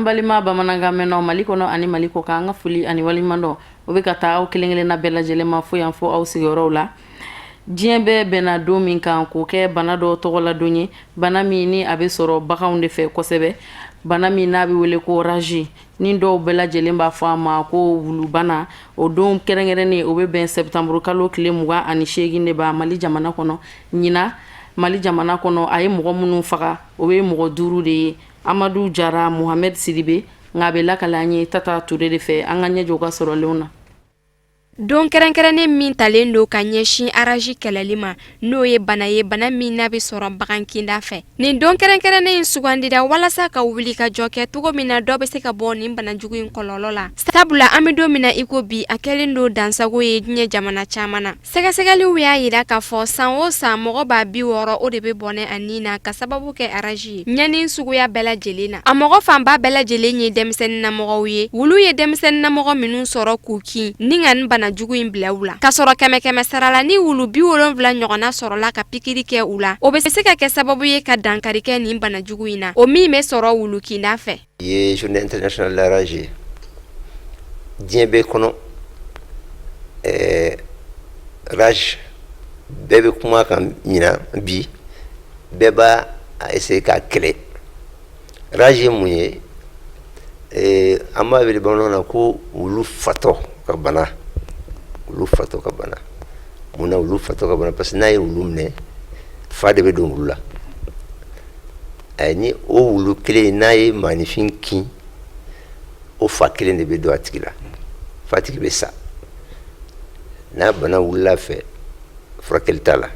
an balima bamanankan mɛnnaw Mali kɔnɔ ani Mali kɔ kan, an ka foli ani waliɲumandɔn o bɛ ka taa aw kelen kelenna bɛɛ lajɛlen ma fo yan fo aw sigiyɔrɔw la. Diɲɛ bɛɛ bɛnna don min kan k'o kɛ bana dɔ tɔgɔladon ye, bana min ni a bɛ sɔrɔ baganw de fɛ kosɛbɛ, bana min n'a bɛ wele ko rage, ni dɔw bɛɛ lajɛlen b'a fɔ a ma ko wulubana. O don kɛrɛnkɛrɛnnen o bɛ bɛn septembre kalo tile 28 de b'a Mali jamana kɔnɔ. Ɲina Mali jamana kɔnɔ a ye mɔgɔ minnu faga o ye mɔgɔ 5 de ye. Amadu Jara, Mohamed Sidibe, nka a bɛ lakale an ye Tata Ture de fɛ, an ka ɲɛjɔ ka sɔrɔlenw na. Don kɛrɛnkɛrɛnnen min talen don ka ɲɛsin araji kɛlɛli ma n'o ye bana min n'a bɛ sɔrɔ bagankinda fɛ. Nin don kɛrɛnkɛrɛnnen in sugandira walasa ka wuli ka jɔ kɛ cogo min na dɔ bɛ se ka bɔ nin banajugu in kɔlɔlɔ la. Sabula an bɛ don min na i ko bi a kɛlen don dansago ye diɲɛ jamana caman na. Sɛgɛsɛgɛliw y'a jira k'a fɔ san o san mɔgɔ b'a 60 o de bɛ bɔnɛ a nin na ka sababu kɛ araji ye. Ɲani suguya bɛɛ lajɛlen na. A mɔgɔ fanba bɛɛ lajɛlen ye denmisɛnnin namɔgɔw ye. Wulu ye denmisɛnnin namɔgɔ minnu sɔrɔ k'u kin ni ka nin bana jugu in bila u la. Ka sɔrɔ kɛmɛ sarala ni wulu 70 ɲɔgɔnna sɔrɔla ka pikiri kɛ u la. O bɛ se ka kɛ sababu ye ka dankari kɛ nin bana jugu in na. O min bɛ sɔrɔ wulu kinda fɛ. Ye journée internationale de la rage. Diɲɛ bɛɛ kɔnɔ rage bɛɛ bɛ kuma kan ɲina bi bɛɛ b'a essayer ka kɛlɛ. Rage ye mun ye? An b'a wele bamanankan na ko wulu fatɔ ka bana. Wulu fatɔ ka bana. Munna wulu fatɔ ka bana? Parce que n'a ye wulu minɛ fa de bɛ don wulu la. Ni o wulu kelen n'a ye maanifin kin o fa kelen de bɛ don a tigi la. Fa tigi bɛ sa. N'a bana wulila fɛ furakɛli t'a la.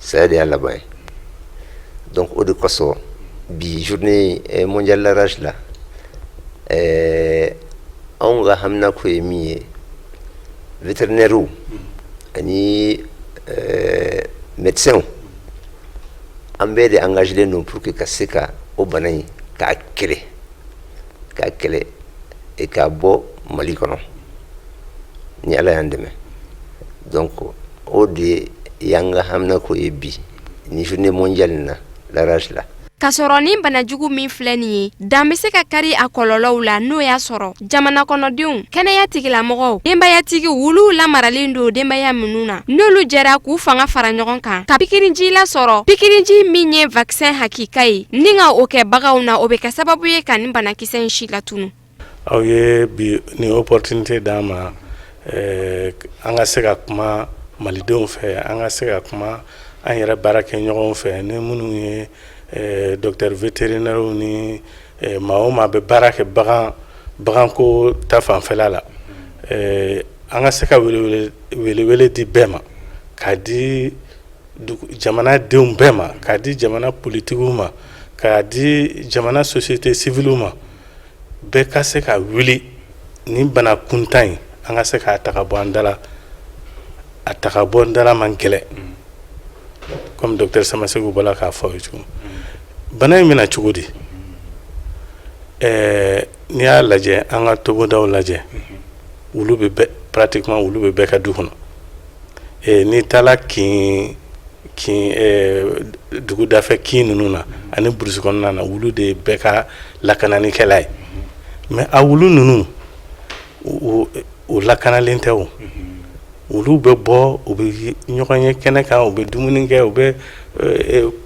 Saya de y'a laban ye. Donc o de kosɔn bi journée mondiale de la rage la anw ka hamina ko ye min ye vétérinaires ani médecins an bɛɛ de engagé don pour que ka se ka o bana in k'a kɛlɛ et k'a bɔ Mali kɔnɔ ni Ala y'an dɛmɛ. Donc o de y'an ka hamina ko ye bi ni journée mondiale na la rage la. Ka sɔrɔ nin banajugu min filɛ nin ye dan bɛ se ka kari a kɔlɔlɔw la n'o y'a sɔrɔ jamana kɔnɔdenw kɛnɛya tigilamɔgɔw denbayatigi wuluw lamaralen don denbaya minnu na n'olu jɛra k'u fanga fara ɲɔgɔn kan ka pikiriji lasɔrɔ pikiriji min ye vaccin hakika ye ni ka o kɛ bagaw na o bɛ kɛ sababu ye ka nin banakisɛ in si latunu. Aw ye bi ni opportunité d'an ma an ka se ka kuma malidenw fɛ an ka se ka kuma an yɛrɛ baara kɛ ɲɔgɔn fɛ ni minnu ye docteur vétérinaire ni maa o maa bɛ baara kɛ baganko ta fanfɛla la an ka se ka welewele di bɛɛ ma k'a di jamanadenw bɛɛ ma k'a di jamana politigiw ma k'a di jamana société civile ma bɛɛ ka se ka wuli nin bana kuntan in an ka se k'a ta ka bɔ an dala a ta ka bɔ an dala man gɛlɛn comme docteur Samasegu bɔla k'a fɔ ye cogo bana in bɛna cogo di n'i y'a lajɛ an ka togodaw lajɛ wulu bɛ pratiquement wulu bɛ bɛɛ ka du kɔnɔ n'i taara dugudafɛ kin ninnu na ani burusi kɔnɔna na wulu de ye bɛɛ ka lakananikɛla ye mais a wulu ninnu o lakanalen tɛ o. Wulu bɛ bɔ u bɛ ɲɔgɔn ye kɛnɛ kan u bɛ dumuni kɛ u bɛ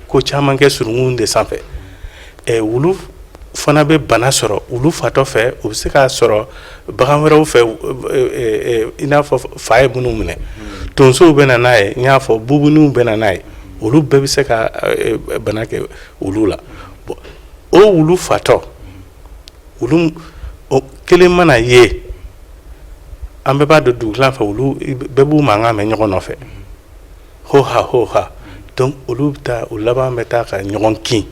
ko caman kɛ surungun de sanfɛ wulu fana bɛ bana sɔrɔ wulu fatɔ fɛ u bɛ se k'a sɔrɔ bagan wɛrɛw fɛ i n'a fɔ fa ye minnu minɛ tonsow bɛ na n'a ye n y'a fɔ bubuniw bɛ na n'a ye olu bɛɛ bɛ se ka bana kɛ wulu la o wulu fatɔ wulu kelen mana ye an bɛɛ b'a dɔn dugulan fɛ olu bɛɛ b'u mankan mɛn ɲɔgɔn nɔfɛ ho-ha donc olu bɛ taa u laban bɛ taa ka ɲɔgɔn kin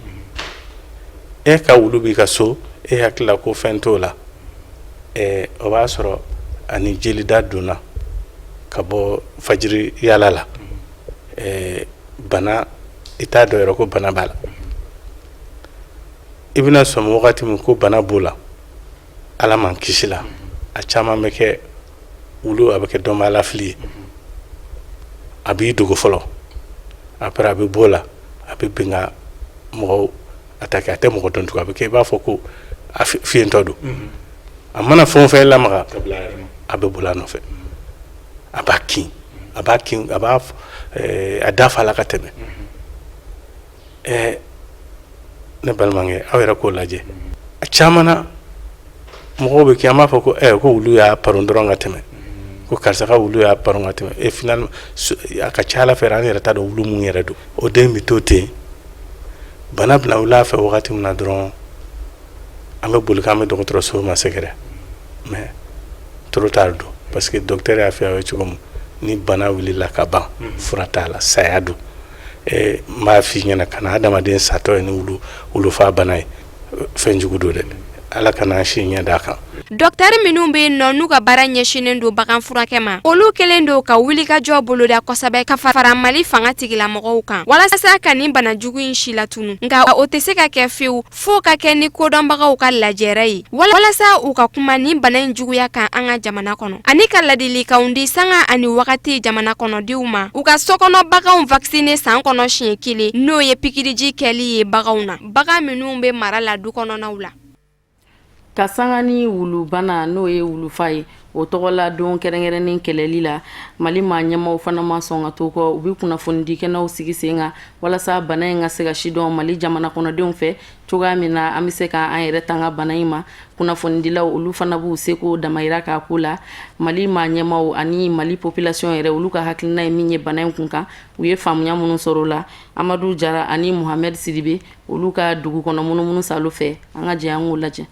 e ka wulu b'i ka so e hakilila ko fɛn t'o la o b'a sɔrɔ ani jelida donna ka bɔ fajiri yala la bana i t'a dɔn yɛrɛ ko bana b'a la i bɛna sɔmi wagati min ko bana b'o la Ala man kisi la a caman bɛ kɛ wulu a bɛ kɛ dɔnbala fili ye a b'i dogo fɔlɔ après a bɛ bɔ la a bɛ bin ka mɔgɔw attaqué a tɛ mɔgɔ dɔn tugun a bɛ kɛ i b'a fɔ ko a fiyɛntɔ don a mana fɛn o fɛn lamaga a bɛ boli a nɔfɛ a b'a kin a b'a a da fa la ka tɛmɛ ne balimakɛ aw yɛrɛ k'o lajɛ a caman na mɔgɔw bɛ kɛ an b'a fɔ ko ko wulu y'a paron dɔrɔn ka tɛmɛ ko karisa ka wulu y'a paron ka tɛmɛ et finalement a ka ca Ala fɛ an yɛrɛ t'a dɔn wulu mun yɛrɛ don o den bɛ to ten bana bila wula fɛ wagati min na dɔrɔn an bɛ boli k'an bɛ dɔgɔtɔrɔso ma sɛgɛrɛ mais trop tard don parce que docteur y'a fɔ aw ye cogo min ni bana wulila ka ban fura t'a la saya don n b'a f'i ɲɛna kana adamaden satɔ ye ni wulu fa bana ye fɛn jugu don dɛ Ala kana si ɲɛ d'a kan. Docteur minnu bɛ yen nɔ n'u ka baara ɲɛsinnen don bagan furakɛ ma olu kɛlen don ka wulikajɔ boloda kosɛbɛ ka fara Mali fanga tigilamɔgɔw kan walasa ka nin bana jugu in si latunu nka o tɛ se ka kɛ fiyewu fo ka kɛ ni kodɔnbagaw ka lajɛrɛ ye walasa u ka kuma nin bana in juguya kan an ka jamana kɔnɔ ani ka ladilikanw di sanga ani wagati jamana kɔnɔdenw ma u ka sokɔnɔ baganw vacciner san kɔnɔ siɲɛ kelen n'o ye pikiriji kɛli ye baganw na bagan minnu bɛ mara la du kɔnɔnaw la. Ka sanga ni wulubana n'o ye wulufa ye o tɔgɔla don kɛrɛnkɛrɛnnen kɛlɛli la Mali maa ɲɛmaw fana ma sɔn ka to kɔ u bɛ kunnafoni di kɛnɛw sigi sen kan walasa bana in ka se ka sidɔn Mali jamana kɔnɔdenw fɛ cogoya min na an bɛ se k'an yɛrɛ tanga bana in ma kunnafonidilaw olu fana b'u seko damayira k'a ko la Mali maa ɲɛmaw ani Mali population yɛrɛ olu ka hakilina ye min ye bana in kun kan u ye faamuya minnu sɔrɔ o la Amadu Jara ani Mohamed Sidibe olu ka dugu kɔnɔ munumunu salo fɛ an ka jɛ an k'o lajɛ.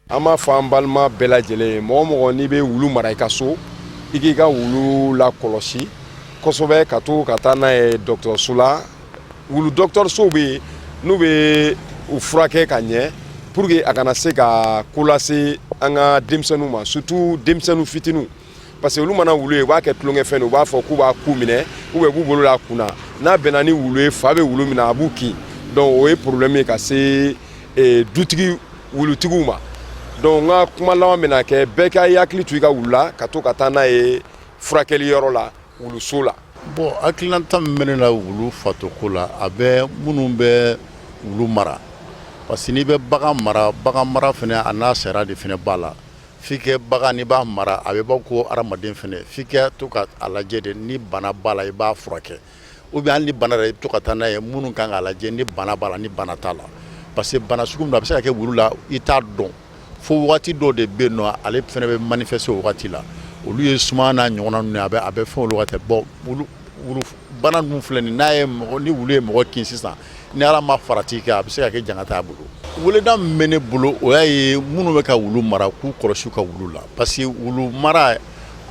An b'a fɔ an balima bɛɛ lajɛlen mɔgɔ mɔgɔ n'i bɛ wulu mara i ka so i k'i ka wulu lakɔlɔsi kosɛbɛ ka to ka taa n'a ye dɔgɔtɔrɔso la wulu dɔgɔtɔrɔsow bɛ yen n'u bɛ u furakɛ ka ɲɛ pour que a kana se ka ko lase an ka denmisɛnninw ma surtout denmisɛnninw fitininw parce que olu mana wulu ye u b'a kɛ tulonkɛfɛn ye u b'a fɔ k'u b'a ku minɛ ou bien b'u bolo la kunna n'a bɛnna ni wulu ye fa bɛ wulu minɛ a b'u kin donc o ye problème ye ka se dutigi wulutigiw ma. Donc nga kuma lawan bɛna kɛ bɛɛ ka hakili to i ka wulu la ka to ka taa n'a ye furakɛli yɔrɔ la wuluso la. Bon hakilina min bɛ ne la wulu fatoko la a bɛ minnu bɛ wulu mara parce que n'i bɛ bagan mara fana a n'a sariya de fana b'a la f'i kɛ bagan n'i b'a mara a bɛ bɔ ko hadamaden fana f'i kɛ to ka a lajɛ de ni bana b'a la i b'a furakɛ ou bien hali ni bana yɛrɛ i bɛ to ka taa n'a ye minnu kan k'a lajɛ ni bana b'a la ni bana t'a la parce que bana sugu min a bɛ se ka kɛ wulu la i t'a dɔn. Fo wagati dɔ de bɛ yen nɔ ale fana bɛ manifester o wagati la olu ye suma n'a ɲɔgɔnna ninnu a bɛ fɛn olu wagati bon wulu bana ninnu filɛ nin n'a ye ni wulu ye mɔgɔ kin sisan ni Ala ma farati kɛ a bɛ se ka kɛ janga t'a bolo. Weleda min bɛ ne bolo o y'a ye minnu bɛ ka wulu mara k'u kɔlɔsi ka wulu la parce que wulu mara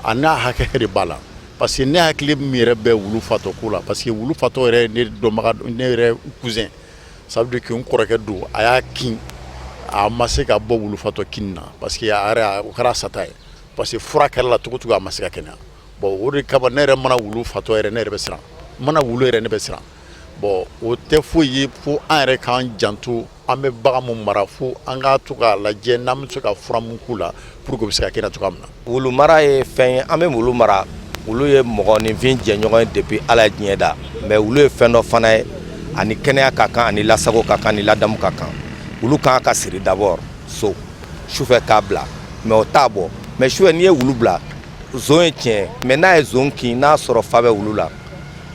a n'a hakɛ de b'a la parce que ne hakili min yɛrɛ bɛ wulu fatɔko la parce que wulu fatɔ yɛrɛ ne dɔnbaga ne yɛrɛ cousin ça veut dire que n kɔrɔkɛ don a y'a kin a ma se ka bɔ wulu fatɔ kin na parce que o kɛra sata ye parce que fura kɛra la cogo a ma se ka kɛnɛya bon o de kama ne yɛrɛ mana wulu fatɔ yɛrɛ ne yɛrɛ bɛ siran mana wulu yɛrɛ ne bɛ siran bon o tɛ foyi ye fo an yɛrɛ k'an janto an bɛ bagan mun mara fo an ka to k'a lajɛ n'an bɛ se ka fura mun k'u la pour que o bɛ se ka kɛnɛya cogoya min na. Wulu mara ye fɛn ye an bɛ wulu mara wulu ye mɔgɔninfin jɛɲɔgɔn ye depuis Ala ye diɲɛ da mais wulu ye fɛn dɔ fana ye ani kɛnɛya ka kan ani lasago ka kan ani ladamu ka kan. Wulu kan ka siri d'abord so sufɛ k'a bila mais o t'a bɔ mais sufɛ n'i ye wulu bila zon ye tiɲɛ mais n'a ye zon kin n'a sɔrɔ fa bɛ wulu la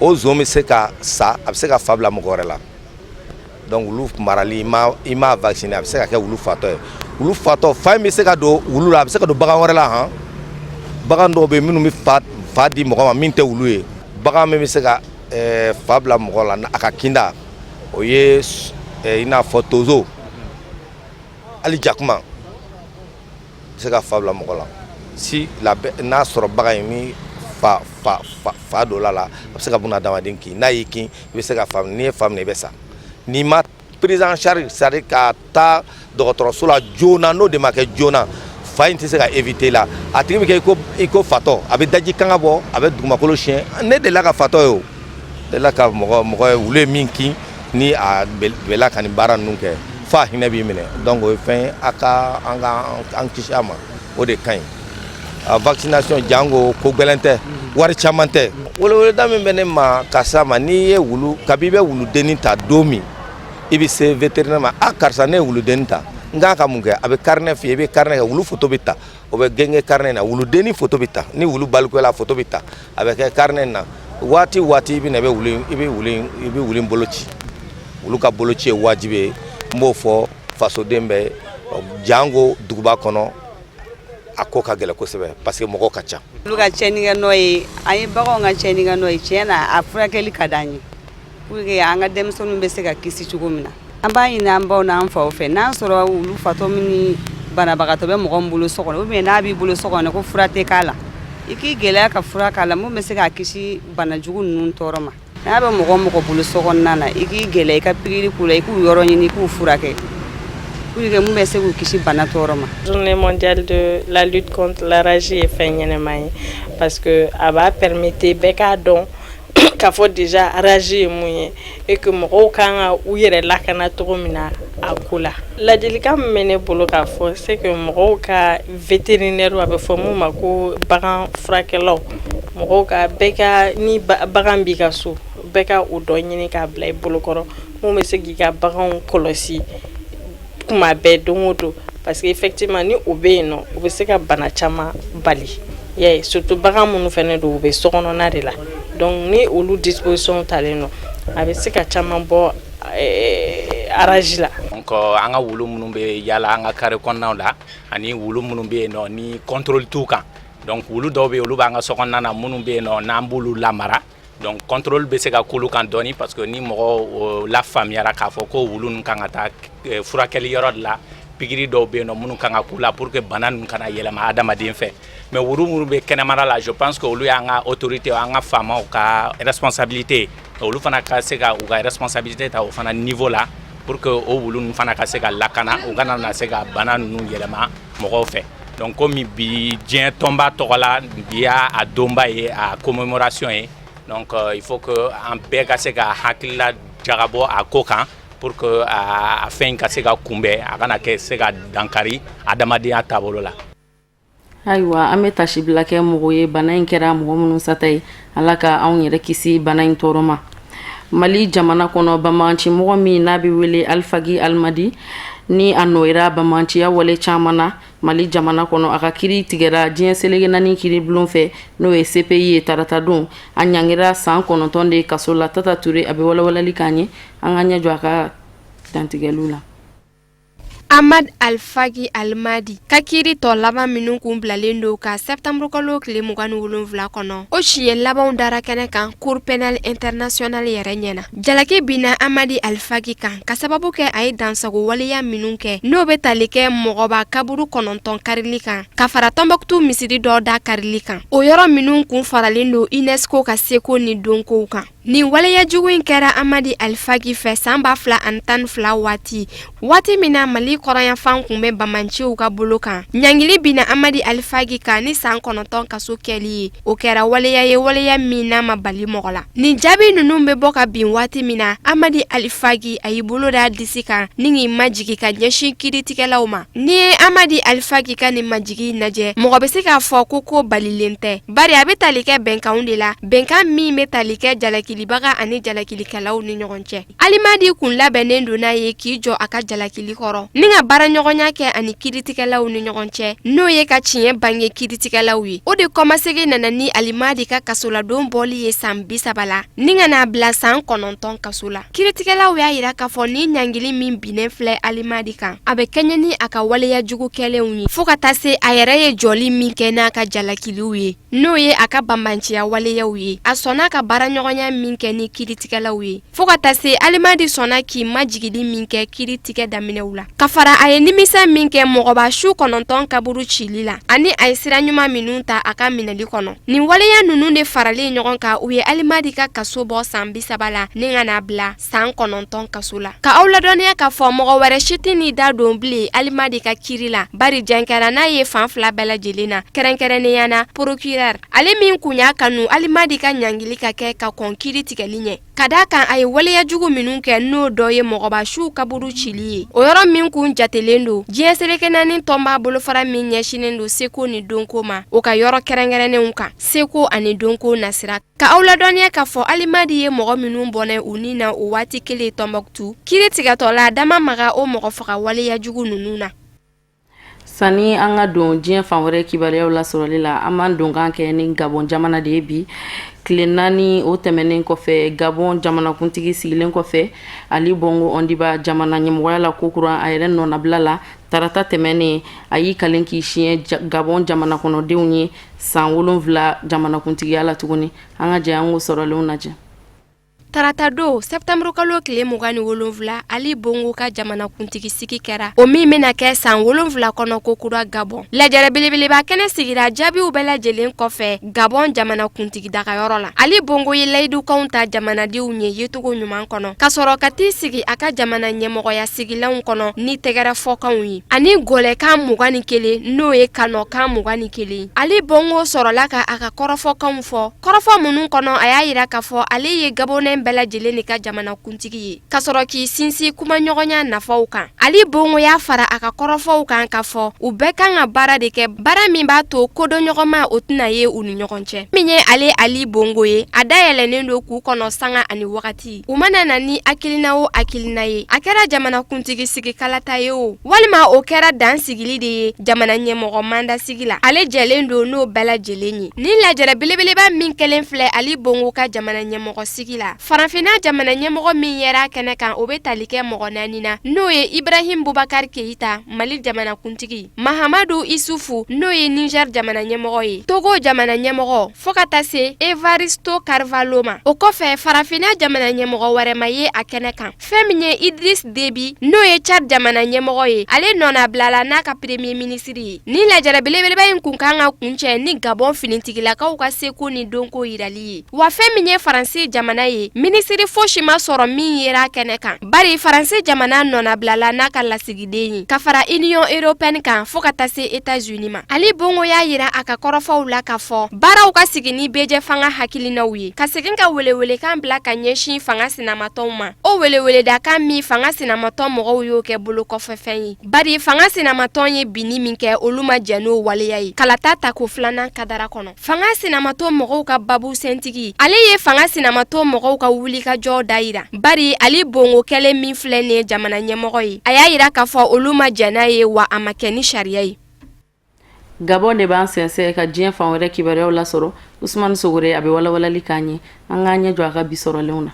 o zon bɛ se ka sa a bɛ se ka fa bila mɔgɔ wɛrɛ la donc wulu marali i m'a vacciner a bɛ se ka kɛ wulu fatɔ ye wulu fatɔ fa in bɛ se ka don wulu la a bɛ se ka don bagan wɛrɛ la han bagan dɔw bɛ yen minnu bɛ fa di mɔgɔ ma min tɛ wulu ye bagan min bɛ se ka fa bila mɔgɔ la a ka kinda o ye i n'a fɔ tozo hali jakuma bɛ se ka fa bila mɔgɔ la si n'a sɔrɔ bagan in ni fa dɔ la a bɛ se ka buna adamaden kin n'a y'i kin i bɛ se ka fa n'i ye fa minɛ i bɛ sa n'i ma prise en charge c'est à dire ka taa dɔgɔtɔrɔso la joona n'o de ma kɛ joona fa in tɛ se ka éviter la a tigi bɛ kɛ i ko fatɔ a bɛ daji kanga bɔ a bɛ dugumakolo siɲɛ ne delila ka fatɔ ye o delila ka mɔgɔ ye wulu ye min kin ni a bɛla ka nin baara ninnu kɛ fa hinɛ b'i minɛ donc o ye fɛn ye an kisi a ma o de ka ɲi vaccination jango ko gɛlɛn tɛ wari caman tɛ weleweleda min bɛ ne ma ka s'a ma n'i ye wulu kabi i bɛ wuludenni ta don min i bɛ se vétérinaire ma karisa ne ye wuludenni ta n k'an ka mun kɛ a bɛ carnet f'i ye i bɛ carnet kɛ wulu photo bɛ ta o bɛ genge carnet na wuludenni photo bɛ ta ni wulu balikola photo bɛ ta a bɛ kɛ carnet na waati waati i bɛ na i bɛ wulu bolo ci wulu ka boloci ye wajibi ye n b'o fɔ fasoden bɛɛ jango duguba kɔnɔ a ko ka gɛlɛn kosɛbɛ parce que mɔgɔw ka ca. Olu ka cɛnni kɛ n'o ye an ye baganw ka cɛnni kɛ n'o ye tiɲɛ na a furakɛli ka d'an ye pour que an ka denmisɛnninw bɛ se ka kisi cogo min na an b'a ɲini an baw n'an faw fɛ n'an sɔrɔ wulu fatɔ min ni banabagatɔ bɛ mɔgɔ min bolo so kɔnɔ ou bien n'a b'i bolo so kɔnɔ ko fura tɛ k'a la i k'i gɛlɛya ka fura k'a la mun bɛ se k'a kisi banajugu ninnu tɔɔrɔ ma n'a bɛ mɔgɔ bolo so kɔnɔna na i k'i gɛlɛya i ka pikiri k'u la i k'u yɔrɔ ɲini i k'u furakɛ. Journée mondiale de la lutte contre la rage est faite parce que elle va permettre beka don k'a fɔ déjà rage est mun et que mɔgɔw kan ka u yɛrɛ lakana cogo min na a ko la ladilikan min bɛ ne bolo k'a fɔ c'est que mɔgɔw ka vétérinaire a bɛ fɔ mun ma ko bagan furakɛlaw mɔgɔw ka bɛɛ ka ni bagan b'i ka so bɛɛ ka o dɔ ɲini k'a bila i bolokɔrɔ mun bɛ se k'i ka baganw kɔlɔsi kuma bɛɛ don o don parce que effectivement ni o bɛ yen nɔ o bɛ se ka bana caman bali surtout bagan minnu fɛnɛ don u bɛ sokɔnɔna de la donc ni olu disposition talen nɔ a bɛ se ka caman bɔ rage la. Donc an ka wulu minnu bɛ yala an ka carré kɔnɔnaw la ani wulu minnu bɛ yen nɔ ni contrôle t'u kan donc wulu dɔw bɛ yen olu b'an ka sokɔnɔna na minnu bɛ yen nɔ n'an b'olu lamara donc contrôle bɛ se ka k'olu kan dɔɔni parce que ni mɔgɔ la faamuyara k'a fɔ ko wulu ninnu kan ka taa furakɛli yɔrɔ de la pikiri dɔw bɛ yen nɔ minnu kan ka k'u la pour que bana ninnu kana yɛlɛma adamaden fɛ mais wulu minnu bɛ kɛnɛmana la je pense que olu y'an ka autorité an ka faamaw ka responsabilité olu fana ka se ka u ka responsabilité ta o fana niveau la pour que o wulu ninnu fana ka se ka lakana u kana na se ka bana ninnu yɛlɛma mɔgɔw fɛ donc komi bi diɲɛ tɔnba tɔgɔ la bi y'a donba ye a commémoration ye donc il faut que an bɛɛ ka se ka hakilila jagabɔ a ko kan pour que a fɛn ka se ka kunbɛn a kana kɛ se ka dankari adamadenya taabolo la. Ayiwa an bɛ tasibila kɛ mɔgɔ ye bana in kɛra mɔgɔ minnu sata ye ala ka anw yɛrɛ kisi bana in tɔɔrɔ ma. Mali jamana kɔnɔ bamanci mɔgɔ min n'a bɛ wele Alfagi Almadi ni a nɔyira bamanciya wale caman na Mali jamana kɔnɔ a ka kiri tigɛra diɲɛ selege naani kiri bulon fɛ n'o ye CPI ye tarata don a ɲangira san 9 de kaso la Tata Ture a bɛ walawalali k'an ye an ka ɲɛ jɔ a ka dantigɛliw la. Ahmad Alfagi Almadi ka kiri tɔ laban minnu kun bilalen don ka septembre kalo tile 27 kɔnɔ o siɲɛ labanw dara kɛnɛ kan Cour pénale internationale yɛrɛ ɲɛna jalaki binna Ahmadi Alfagi kan ka sababu kɛ a ye dansago waleya minnu kɛ n'o bɛ tali kɛ mɔgɔba kaburu 9 karili kan ka fara Tombouctou misiri dɔ da karili kan o yɔrɔ minnu kun faralen don UNESCO ka seko ni donkow kan ni waleya jugu in kɛra Ahmadi Alfagi fɛ san 2012 waati min na Mali kɔrɔyanfan kun bɛ bamanciw ka bolo kan ɲangili binna Ahmadi Alfagi kan ni san 9 kaso kɛli ye o kɛra waleya ye waleya min n'a ma bali mɔgɔ la ni jaabi ninnu bɛ bɔ ka bin waati min na Ahmadi Alfagi a y'i bolo da disi kan ni k'i majigi ka ɲɛsin kiritigɛlaw ma ni ye Ahmadi Alfagi ka nin majigi lajɛ mɔgɔ bɛ se k'a fɔ ko balilen tɛ bari a bɛ tali kɛ bɛnkanw de la bɛnkan min bɛ tali kɛ jalakilibaga ani jalakilikɛlaw ni ɲɔgɔn cɛ Alimadi kun labɛnnen don n'a ye k'i jɔ a ka jalakili kɔrɔ ni ka baara ɲɔgɔnya kɛ ani kiritigɛlaw ni ɲɔgɔn cɛ n'o ye ka tiɲɛ bange kiritigɛlaw ye o de kɔmasegi nana ni Alimadi ka kasoladon bɔli ye san 30 la ni ka n'a bila san 9 kaso la kiritigɛlaw y'a yira k'a fɔ ni ɲangili min binnen filɛ Alimadi kan a bɛ kɛɲɛ ni a ka waleya jugu kɛlenw ye fo ka taa se a yɛrɛ ye jɔli min kɛ n'a ka jalakiliw ye n'o ye a ka banbanciya waleyaw ye a sɔnna ka baara ɲɔgɔnya min kɛ ni kiritigɛlaw ye fo ka taa se Alimadi sɔnna k'i majigili min kɛ kiritigɛ daminɛw la ka fara a ye nimisa min kɛ mɔgɔba su 9 kaburu cili la ani a ye sira ɲuman minnu ta a ka minɛli kɔnɔ nin waleya ninnu de faralen ɲɔgɔn kan u ye Alimadi ka kaso bɔ san 30 la ni ka n'a bila san 9 kaso la ka aw ladɔnniya k'a fɔ mɔgɔ wɛrɛ si tɛ ni da don bilen Alimadi ka kiri la bari jɛnkɛra n'a ye fan 2 bɛɛ lajɛlen na kɛrɛnkɛrɛnnenya na procureur ale min kun y'a kanu Alimadi ka ɲangili ka kɛ ka kɔn kiri tigɛli ɲɛ ka d'a kan a ye waleya jugu minnu kɛ n'o dɔ ye mɔgɔba su kaburu cili ye o yɔrɔ min kun mun jatelen do diɲɛ seleke naani tɔnba bolofara min ɲɛsinen do seko ni donko ma o ka yɔrɔ kɛrɛnkɛrɛnnenw kan seko ani donko nasira ka aw ladɔnniya k'a fɔ alimadi ye mɔgɔ minnu bɔnɛ u ni na o waati kelen Tɔnbɔkutu kiri tigatɔla dama maga o mɔgɔ faga waleya jugu ninnu na. Sani an ka don diɲɛ fan wɛrɛ kibaruyaw la sɔrɔli la an b'an don kan kɛ ni Gabon jamana de ye bi tile 4 o tɛmɛnen kɔfɛ Gabon jamanakuntigi sigilen kɔfɛ Ali Bongo Ondiba jamana ɲɛmɔgɔya la kokura a yɛrɛ nɔnabila la tarata tɛmɛnen a y'i kalen k'i siɲɛ Gabon jamana kɔnɔdenw ye san 7 jamanakuntigiya la tuguni an ka jɛ an k'o sɔrɔlenw lajɛ. Tarata do Septembre kalo tile 27 Ali Bongo ka jamanakuntigi sigi kɛra o min bɛna kɛ san 7 kɔnɔ kokura Gabon lajɛrɛ belebeleba kɛnɛ sigira jaabiw bɛɛ lajɛlen kɔfɛ Gabon jamanakuntigi dagayɔrɔ la Ali Bongo ye layidukanw ta jamanadenw ye yecogo ɲuman kɔnɔ ka sɔrɔ ka t'i sigi a ka jamana ɲɛmɔgɔya sigilanw kɔnɔ ni tɛgɛrɛ fɔkanw ye ani gɔlɛkan 21 n'o ye kanɔkan 21 Ali Bongo sɔrɔla ka a ka kɔrɔfɔkanw fɔ kɔrɔfɔ minnu kɔnɔ a y'a yira k'a fɔ ale ye Gabonais bɛɛ lajɛlen ni ka jamanakuntigi ye ka sɔrɔ k'i sinsin kuma ɲɔgɔnya nafaw kan Ali Bongo y'a fara a ka kɔrɔfɔw kan ka fɔ u bɛɛ kan ka baara de kɛ baara min b'a to kodɔnɲɔgɔnma o tɛna ye u ni ɲɔgɔn cɛ min ye Ali Bongo ye a dayɛlɛnnen do k'u kɔnɔ sanga ani wagati u mana na ni akilina o akilina ye a kɛra jamanakuntigi sigi kalata ye o walima o kɛra dan sigili de ye jamana ɲɛmɔgɔ manda sigi la ale jɛlen do n'o bɛɛ lajɛlen ye ni lajɛrɛ belebeleba min kelen filɛ Ali Bongo ka jamana ɲɛmɔgɔ sigi la Farafinna jamana ɲɛmɔgɔ min yɛrɛ kɛnɛ kan o bɛ tali kɛ mɔgɔ 4 na n'o ye Ibrahim Boubacar Keita Mali jamanakuntigi Mahamadou Issoufou n'o ye Niger jamana ɲɛmɔgɔ ye Togo jamana ɲɛmɔgɔ fo ka taa se Evaristo Carvalho ma o kɔfɛ Farafinna jamana ɲɛmɔgɔ wɛrɛ ma ye a kɛnɛ kan fɛn min ye Idriss Déby n'o ye Tchad jamana ɲɛmɔgɔ ye ale nɔna bilala n'a ka premier ministre ye ni lajɛrɛ belebeleba in kun kan ka kuncɛ ni Gabon finitigilakaw ka seko ni donko yirali ye wa fɛn min ye Faransi jamana ye Ministre fosi ma sɔrɔ min yera kɛnɛ kan bari Faransi jamana nɔnabilala n'a ka lasigiden ye ka fara Union Européenne kan fo ka taa se États-Unis ma Ali Bongo y'a yira a ka kɔrɔfɔw la ka fɔ baaraw ka sigi ni bɛjɛ fanga hakilinaw ye ka segin ka welewelekan bila ka ɲɛsin fanga sinamatɔnw ma o weleweledakan min fanga sinamatɔn mɔgɔw y'o kɛ bolo kɔfɛfɛn ye bari fanga sinamatɔn ye binni min kɛ olu ma jɛ n'o waleya ye kalata tako 2nan kadara kɔnɔ fanga sinamatɔn mɔgɔw ka babu sentigi ale ye fanga sinamatɔn mɔgɔw ka wuli ka jɔ da yira bari Ali Bongo kɛlen min filɛ ni jamana ɲɛmɔgɔ ye a y'a yira k'a fɔ olu ma jɛ n'a ye wa a ma kɛ ni sariya ye Gabon de b'an sɛnsɛn ka diɲɛ fan wɛrɛ kibaruyaw lasɔrɔ Usmane Sogore a bɛ walawalali k'an ye an k'an ɲɛ jɔ a ka bi sɔrɔlenw na.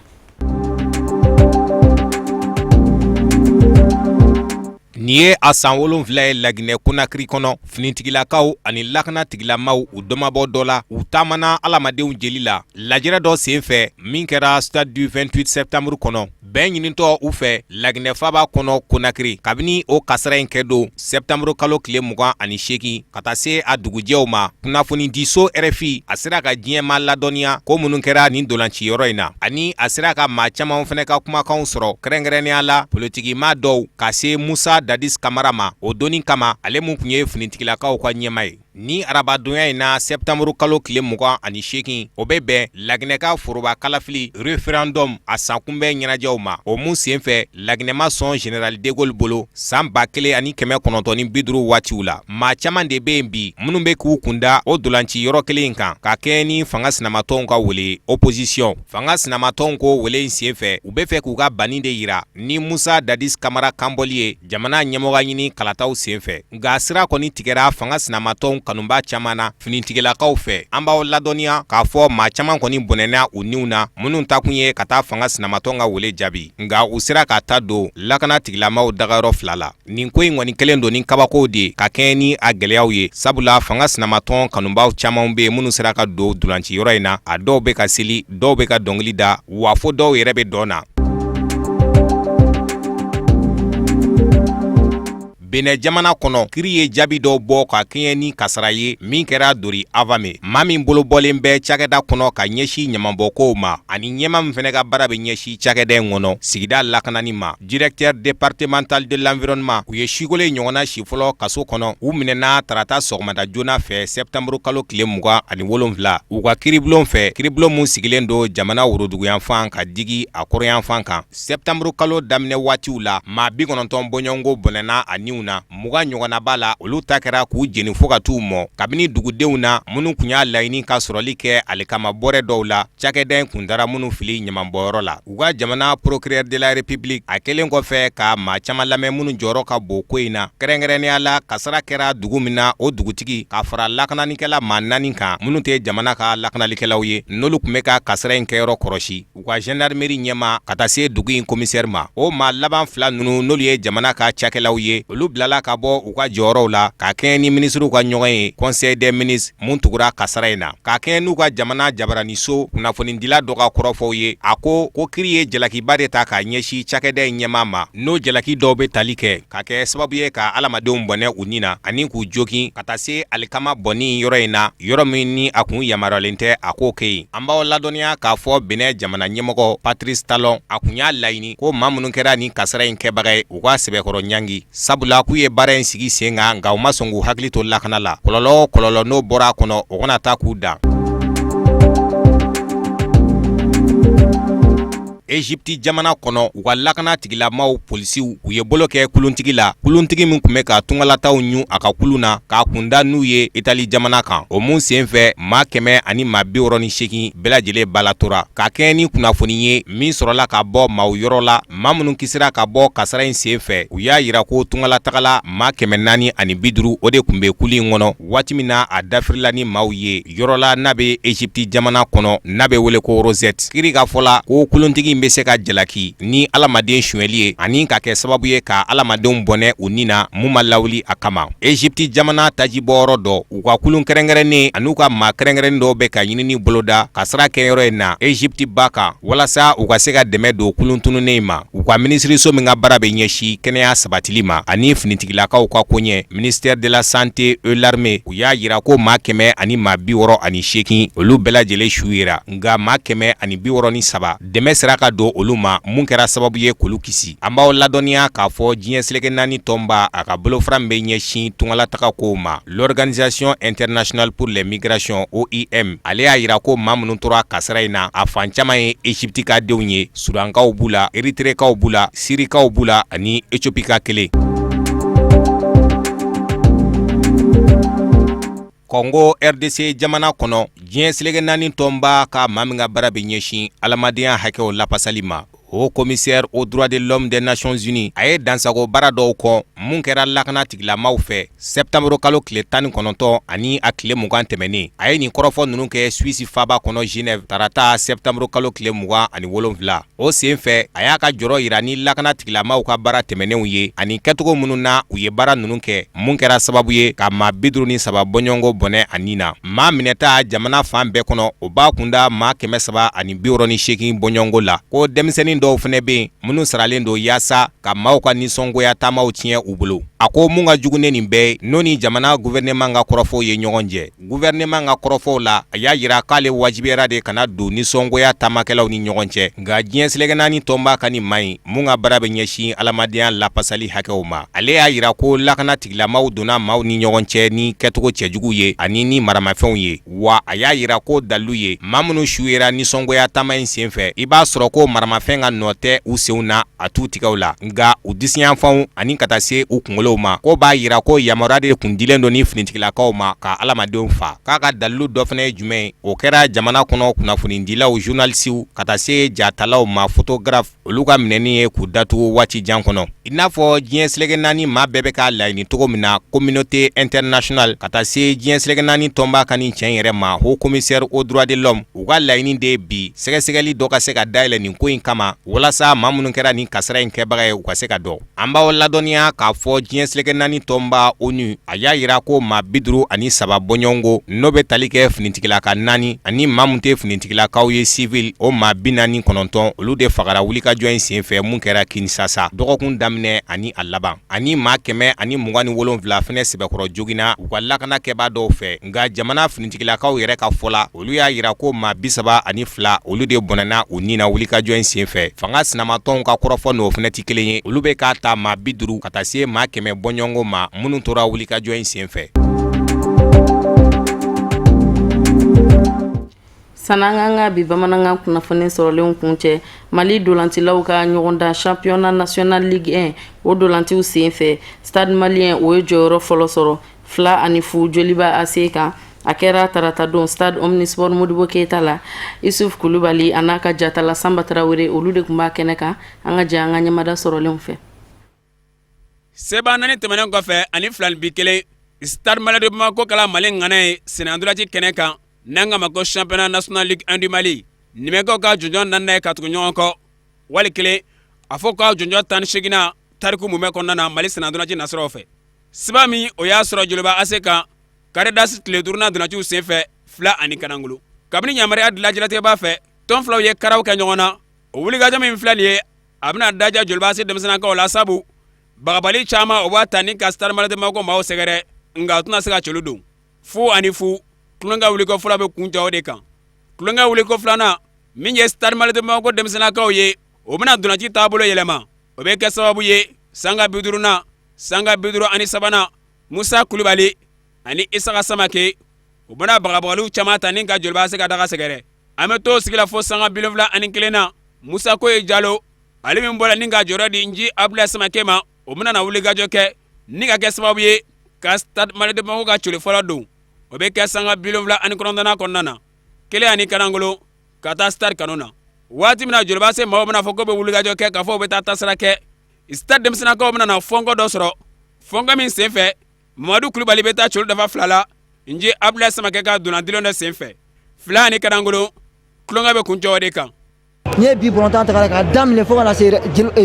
Nin ye a san 7 ye Laginɛ Konakiri kɔnɔ finitigilakaw ani lakanatigilamaaw u dɔmabɔ dɔ la u taamana alamadenw jeli la lajɛrɛ dɔ senfɛ min kɛra stade du 28 septembre kɔnɔ bɛn ɲinitɔ u fɛ Laginɛ faaba kɔnɔ Konakiri kabini o kasara in kɛ don septembre kalo tile 28 ka taa se a dugujɛw ma kunnafoni diso RFI a sera ka diɲɛma ladɔnniya ko minnu kɛra nin dolanciyɔrɔ in na ani a sera ka maa caman fɛnɛ ka kumakanw sɔrɔ kɛrɛnkɛrɛnnenya la politigima dɔw ka se Musa Dadis Kamara ma o doni kama ale mun kun ye finitigilakaw ka ɲɛma ye ni arabadonya in na septembre kalo tile 28 o bɛ bɛn Laginɛka foroba kalafili référendum a sankunbɛn ɲɛnajɛw ma o mun senfɛ Laginɛma sɔn général de Gaulle bolo san 1950 waatiw la maa caman de bɛ yen bi minnu bɛ k'u kunda o dolanci yɔrɔ kelen in kan ka kɛ ni fanga sinamatɔnw ka wele opposition fanga sinamatɔnw ko wele in senfɛ u bɛ fɛ k'u ka banni de yira ni Musa Dadis Kamara kanbɔli ye jamana ɲɛmɔgɔ ɲini kalataw senfɛ nka sira kɔni tigɛra fanga sinamatɔnw kanuba caman na finitigilakaw fɛ an b'aw ladɔnniya k'a fɔ maa caman kɔni bɔnɛna u niw na minnu ta kun ye ka taa fanga sinamatɔn ka wele jaabi nka u sera ka ta don lakanatigilamaaw dagayɔrɔ 2 la nin ko in kɔni kelen don ni kabakow de ka kɛɲɛ ni a gɛlɛyaw ye sabula fanga sinamatɔn kanubaw caman bɛ minnu sera ka don dolanciyɔrɔ in na a dɔw bɛ ka seli dɔw bɛ ka dɔnkili da wa fo dɔw yɛrɛ bɛ dɔn na Benin jamana kɔnɔ kiri ye jaabi dɔ bɔ ka kɛɲɛ ni kasara ye min kɛra Dori Avame maa min bolo bɔlen bɛ cakɛda kɔnɔ ka ɲɛsi ɲamabɔkow ma ani ɲɛma min fɛnɛ ka baara bɛ ɲɛsi cakɛda in kɔnɔ sigida lakanani ma. Directeur départemental de l'environnement u ye sikole ɲɔgɔnna si fɔlɔ kaso kɔnɔ u minɛna tarata sɔgɔmada joona fɛ septembre kalo tile 27 u ka kiribulon fɛ kiribulon mun sigilen do jamana woroduguyanfan ka digi a kɔrɔyanfan kan. Septembre kalo daminɛ waatiw la maa 90 bɔɲɔgɔnko bɔnɛna a niw na 20 ɲɔgɔnna b'a la olu ta kɛra k'u jeni fo ka t'u mɔ kabini dugudenw na minnu kun y'a laɲini ka sɔrɔli kɛ alikama bɔrɛ dɔw la cakɛda in kun dara minnu fili ɲamanbɔyɔrɔ la. U ka jamana procureur de la république a kelen kɔfɛ ka maa caman lamɛn minnu jɔyɔrɔ ka bon ko in na kɛrɛnkɛrɛnnenya la kasara kɛra dugu min na o dugutigi ka fara lakananikɛla maa 4 kan minnu tɛ jamana ka lakanalikɛlaw ye n'olu kun bɛ ka kasara in kɛyɔrɔ kɔrɔsi. U ka gendarmerie ɲɛma ka taa se dugu in commissaire ma. O maa laban 2 ninnu n'olu ye jamana ka cakɛlaw ye olu bilala ka bɔ u ka jɔyɔrɔw la ka kɛɲɛ ni ministres ka ɲɔgɔn ye conseil des ministres mun tugura kasara in na ka kɛɲɛ n'u ka jamana jabaraniso kunnafonidila dɔ ka kɔrɔfɔw ye a ko kiri ye jalakiba de ta ka ɲɛsi cakɛda in ɲɛma ma n'o jalaki dɔw bɛ tali kɛ ka kɛ sababu ye ka alamadenw bɔnɛ u ni na ani k'u jokin ka taa se alikama bɔnni yɔrɔ in na yɔrɔ min ni a kun yamaruyalen tɛ a k'o kɛ yen. An b'aw ladɔnniya k'a fɔ Benin jamana ɲɛmɔgɔ Patrice Talon a kun y'a laɲini ko maa minnu kɛra ni kasara in kɛbaga ye u ka sɛbɛkɔrɔ ɲangi sabula k'u ye baara in sigi sen kan nka u ma sɔn k'u hakili to lakana la kɔlɔlɔ n'o bɔra a kɔnɔ o kana taa k'u dan. Egypte jamana kɔnɔ u ka lakana tigilamaw polisiw u ye bolo kɛ kuluntigi la kuluntigi min kun bɛ ka tungalataw ɲu a ka kulun na k'a kunda n'u ye Itali jamana kan o mun senfɛ maa 100 ani maa 68 bɛɛ lajɛlen balatora ka kɛɲɛ ni kunnafoni ye min sɔrɔla ka bɔ maaw yɔrɔ la maa minnu kisira ka bɔ kasara in senfɛ u y'a yira ko tungalatagala maa 450 o de kun bɛ kuli in kɔnɔ waati min na a dafirila ni maaw ye yɔrɔ la n'a bɛ Egypte jamana kɔnɔ n'a bɛ wele ko Rosette kiri ka fɔla ko kuluntigi bɛ se ka jalaki ni alamaden suɲɛli ye ani ka kɛ sababu ye ka alamadenw bɔnɛ u ni na mun ma lawuli a kama. Egypte jamana tajibɔyɔrɔ dɔ u ka kulun kɛrɛnkɛrɛnnen an'u ka maa kɛrɛnkɛrɛnnen dɔw bɛ ka ɲinini boloda ka sira kɛyɔrɔ in na Egypte ba kan walasa u ka se ka dɛmɛ don kulun tununnen ma. U ka minisiriso min ka baara bɛ ɲɛsi kɛnɛya sabatili ma ani finitigilakaw ka koɲɛ ministère de la santé et l'armée u y'a yira ko maa 100 ani maa 68 olu bɛɛ lajɛlen su yira nka maa 163 dɛmɛ sira ka don olu ma mun kɛra sababu ye k'olu kisi. An b'aw ladɔnniya k'a fɔ diɲɛ seleke 4 tɔnba a ka bolofara bɛ ɲɛsin tungalataga kow ma. L'Organisation internationale pour les migrations OIM ale y'a yira ko maa minnu tora kasara in na a fan caman ye Egypte ka denw ye Sudankaw b'u la Eritrekaw b'u la Sirikaw b'u la ani Ethiopie ka kelen. Congo RDC jamana kɔnɔ diɲɛ seleke 4 tɔnba ka maa min ka baara bɛ ɲɛsin alamadenya hakɛw lapasali ma. O commissaire aux droits de l'homme des Nations Unies a ye dansago baara dɔw kɔ mun kɛra lakana tigilamaw fɛ septembre kalo tile 19 ani a tile 20 tɛmɛnen a ye nin kɔrɔfɔ ninnu kɛ Suisse faba kɔnɔ Genève tarata septembre kalo tile 27 o senfɛ a y'a ka jɔrɔ yira ni lakana tigilamaw ka baara tɛmɛnenw ye ani kɛtogo minnu na u ye baara ninnu kɛ mun kɛra sababu ye ka maa 53 bɔɲɔgɔnko bɔnɛ a nin na. Maa minɛta jamana fan bɛɛ kɔnɔ o b'a kunda maa 328 bɔɲɔgɔnko la ko denmisɛnnin dɔw fɛnɛ bɛ yen minnu saralen don yaasa ka maaw ka nisɔngoya taamaw tiɲɛ u bolo. A ko mun ka jugu ne nin bɛɛ n'o ni jamana gouvernement ka kɔrɔfɔw ye ɲɔgɔn jɛ. Gouvernement ka kɔrɔfɔw la a y'a yira k'ale wajibiyara de kana don nisɔngoya taamakɛlaw ni ɲɔgɔn cɛ nka diɲɛ seleke 4 tɔnba ka nin ma ɲi mun ka baara bɛ ɲɛsin alamadenya lapasali hakɛw ma. Ale y'a yira ko lakana tigilamaw donna maaw ni ɲɔgɔn cɛ ni kɛtogo cɛjugu ye ani ni maramafɛnw ye wa a y'a yira ko dalilu ye maa minnu su yera nisɔngoya taama in senfɛ i b'a sɔrɔ ko maramafɛn ka nɔ tɛ u senw na a t'u tigɛw la nka u disiyanfanw ani ka taa se u kunkolow ma ko b'a yira ko yamaruya de kun dilen don ni finitigilakaw ma ka alamadenw fa. K'a ka dalilu dɔ fana ye jumɛn ye o kɛra jamana kɔnɔ kunnafonidilaw journalisiw ka taa se jatalaw ma photographe olu ka minɛni ye k'u datugu waati jan kɔnɔ. I n'a fɔ diɲɛ seleke 4 maa bɛɛ bɛ k'a laɲini cogo min na communauté internationale ka taa se diɲɛ seleke 4 tɔnba ka nin cɛn yɛrɛ ma haut commissaire aux droits de l'homme u ka laɲini de bi sɛgɛsɛgɛli dɔ ka se ka dayɛlɛ nin ko in kama walasa maa minnu kɛra nin kasara in kɛbaga ye u ka se ka dɔn. An b'aw ladɔnniya k'a fɔ diɲɛ seleke 4 tɔnba ONU a y'a yira ko maa 53 bɔɲɔgɔnko n'o bɛ tali kɛ finitigilaka 4 ani maa min tɛ finitigilakaw ye civil o maa 49 olu de fagara wulikajɔ in senfɛ mun kɛra Kinshasa dɔgɔkun daminɛ daminɛ ani a laban ani maa 127 fɛnɛ sɛbɛkɔrɔ jogina u ka lakana kɛbaa dɔw fɛ nka jamana finitigilakaw yɛrɛ ka fɔla olu y'a yira ko maa 32 olu de bɔnɛna u nina wulikajɔ in sen fɛ fanga sinamatɔnw ka kɔrɔfɔ n'o fɛnɛ ti kelen ye olu bɛ k'a ta maa 50 ka taa se maa 100 bɔɲɔngo ma minnu tora wulikajɔ in sen fɛ. Sananga bi bamanangan kunnafoni sɔrɔlen kun cɛ Mali dolantilaw ka ɲɔgɔndan championnat national ligue 1 o dolantiw sen fɛ stade malien o ye jɔyɔrɔ fɔlɔ sɔrɔ 2-0 Joliba AC kan a kɛra tarata don stade omnisport Modibo Keita la Isuf Kulubali an'a ka jatala Samba Traoré olu de kun b'a kɛnɛ kan an ka jɛ an ka ɲɛmada sɔrɔlen fɛ. Seba nani tɛmɛnen kɔfɛ ani 2-1 stade malien de Bamako kala Mali ŋana ye Senandulaci kɛnɛ kan n'anga mako championnat national ligue 1 du Mali nimɛkaw ka jɔnjɔn nanna ye ka tugu ɲɔgɔn kɔ wali kelen a fɔ ka jɔnjɔn 18 tariku mumɛ kɔnɔna na Mali Senandulaci nasiraw fɛ seba min o y'a sɔrɔ Joliba AC kan Karidas tile 5nan donnaciw sen fɛ 2 kanangolo kabini yamaruya dilajilatigɛba fɛ tɔn filaw ye karaw kɛ ɲɔgɔn na o wulikajɔ min filɛ nin ye a bɛna daja Joliba AC denmisɛnnakaw la sabu bagabali caman o b'a ta ni ka stade malien de Bamako maaw sɛgɛrɛ nka u tɛna se ka celu don fu kulonkɛ wuliko fɔlɔ bɛ kun jɔ o de kan kulonkɛ wuliko filanan min ye stade malien de Bamako denmisɛnnakaw ye o bɛna donnaci taabolo yɛlɛma o bɛ kɛ sababu ye sanga 50nan sanga 53nan Musa Kulubali ani Isaka Samake u bɛna bagabagaliw caman ta ni ka Joliba AC ka daga sɛgɛrɛ an bɛ to sigi la fo sanga 71 na Musa Koye Jalo ale min bɔra ni ka jɔyɔrɔ di Nji Abdulaye Samake ma o bɛna na wulikajɔ kɛ ni ka kɛ sababu ye ka stade malien de Bamako ka coli fɔlɔ don o bɛ kɛ sanga 79nan kɔnɔna na 1 kanangolo ka taa stade kanu na waati min na Joliba AC maaw bɛna fɔ ko bɛ wulikajɔ kɛ k'a fɔ u bɛ taa tasira kɛ stade denmisɛnnakaw bɛna na fɔnkɔ dɔ sɔrɔ fɔnkɔ min sen fɛ Mamadou Kulubali bɛ taa colu dafa 2 la Nji Abdulaye Samake ka donnadilon dɔ sen fɛ 2 kanangolo kulonkɛ bɛ kun cɛ o de kan. N'i ye bi bɔlɔntan ta k'a daminɛ fo ka na se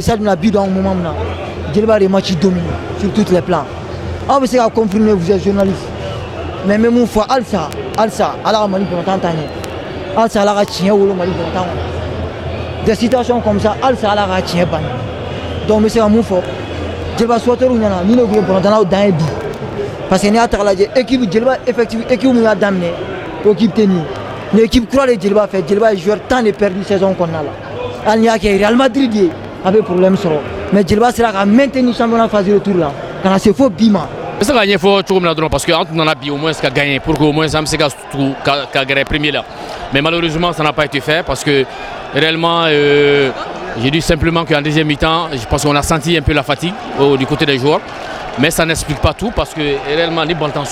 stade na bi don moment min na Joliba de match dominé sur tous les plans aw bɛ se ka confirmer vous êtes journaliste mais même une fois alsa ala ka Mali bɔlɔntan ta ɲɛ alsa ala ka tiɲɛ wolo Mali bɔlɔntan kɔnɔ des situations comme ça alsa ala ka tiɲɛ ban donc n bɛ se ka mun fɔ Joliba supporters ɲɛna ni ne tun ye bɔlɔntanaw dan ye bi parce que n'i y'a ta k'a lajɛ équipe Joliba effectif équipe mun y'a daminɛ o équipe tɛ nin ye ni équipe kura de Joliba fɛ Joliba ye joueur tant de perdu saison kɔnɔna la hali n'i y'a kɛ Real Madrid ye a bɛ problème sɔrɔ mais Joliba sera ka maintenir championnat phase retour la ka na se fo bi ma. Je sais qu'il faut tout comme parce qu'en tout au moins qu'à gagner pour qu'au moins ça me c'est qu'à gagner premier là. Mais malheureusement ça n'a pas été fait parce que réellement j'ai dit simplement qu'en deuxième mi-temps je pense qu'on a senti un peu la fatigue du côté des joueurs. Mais ça n'explique pas tout parce que réellement les bons temps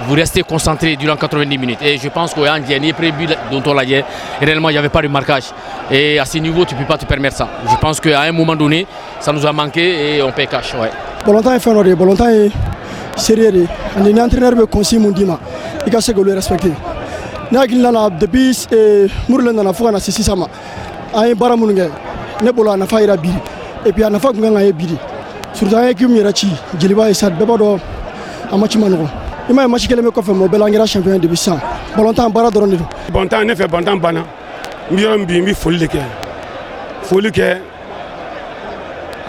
vous restez concentré durant 90 minutes et je pense qu'au dernier pré-but dont on l'a dit réellement il n'y avait pas de marquage et à ce niveau tu ne peux pas te permettre ça. Je pense qu'à un moment donné ça nous a manqué et on paye cash. Ouais. Volontaire est fait volontaire est sérieux et l'entraîneur veut conseiller mon dima il faut que le respecter. N'a depuis Mourlen na fo na sisi sama ay baramunge ne bolo na fa ira biri et puis na fa nganga e biri surtout ay équipe mi rachi Joliba isa beba do amachi manoko ima match kele me ko fe mo belangira champion de bissan volontaire bara doron do volontaire ne fait volontaire bana mi yorom bi mi folie ke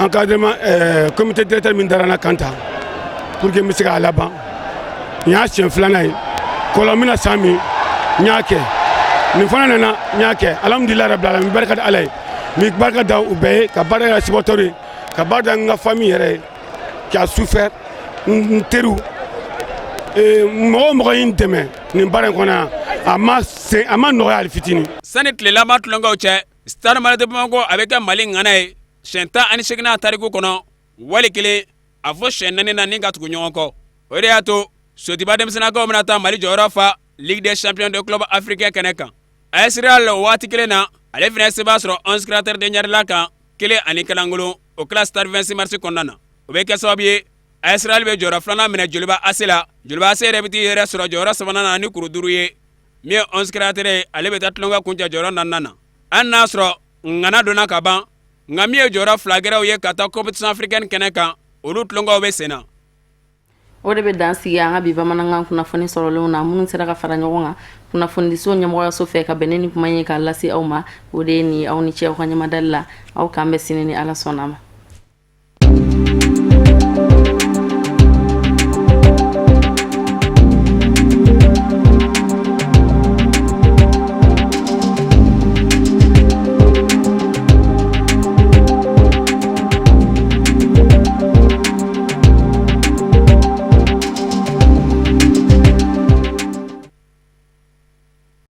encadrement comité directeur min darana kanta pour que mi siga laban nya chien flanay kolomina sami nyake ni fana nana nyake alhamdulillah rabbil alamin baraka alay mi baraka da ubey ka baraka supporter ka baraka nga famille yere qui a souffert nteru mo yin deme ni baraka kona ama no al fitini sanit le lama tulongo che stade malade Bamako avec Mali ngana e shenta ani shegna tariku kono wali kele afo shenane na ninga tugu nyonko ore ato sotiba demsena ko mnata Mali jorofa Ligue des champions de club africain Kaneka. Asral wati kelena, ale fina se basro 11 cratère de nyarla kan, kele ani kalangolo au classe stade 26 mars konnana. Obeke sabie, Asral be jora flana mena Joliba asela, Joliba se rebiti yere sura jora savana ni kuruduruye. Mie 11 cratère ale be tatlonga kunja jora nanana. An nasro ngana dona kaban, ngamie jora flagera ye kata compétition africaine Kaneka, urut longa obesena. O de bɛ dan sigi an ka bi bamanankan kunnafoni sɔrɔlenw na minnu sera ka fara ɲɔgɔn kan kunnafonidiso ɲɛmɔgɔyaso fɛ ka bɛn ni kuma ye k'a lase aw ma o de ye nin aw ni cɛ aw ka ɲamadali la aw k'an bɛ sini ni ala sɔnna ma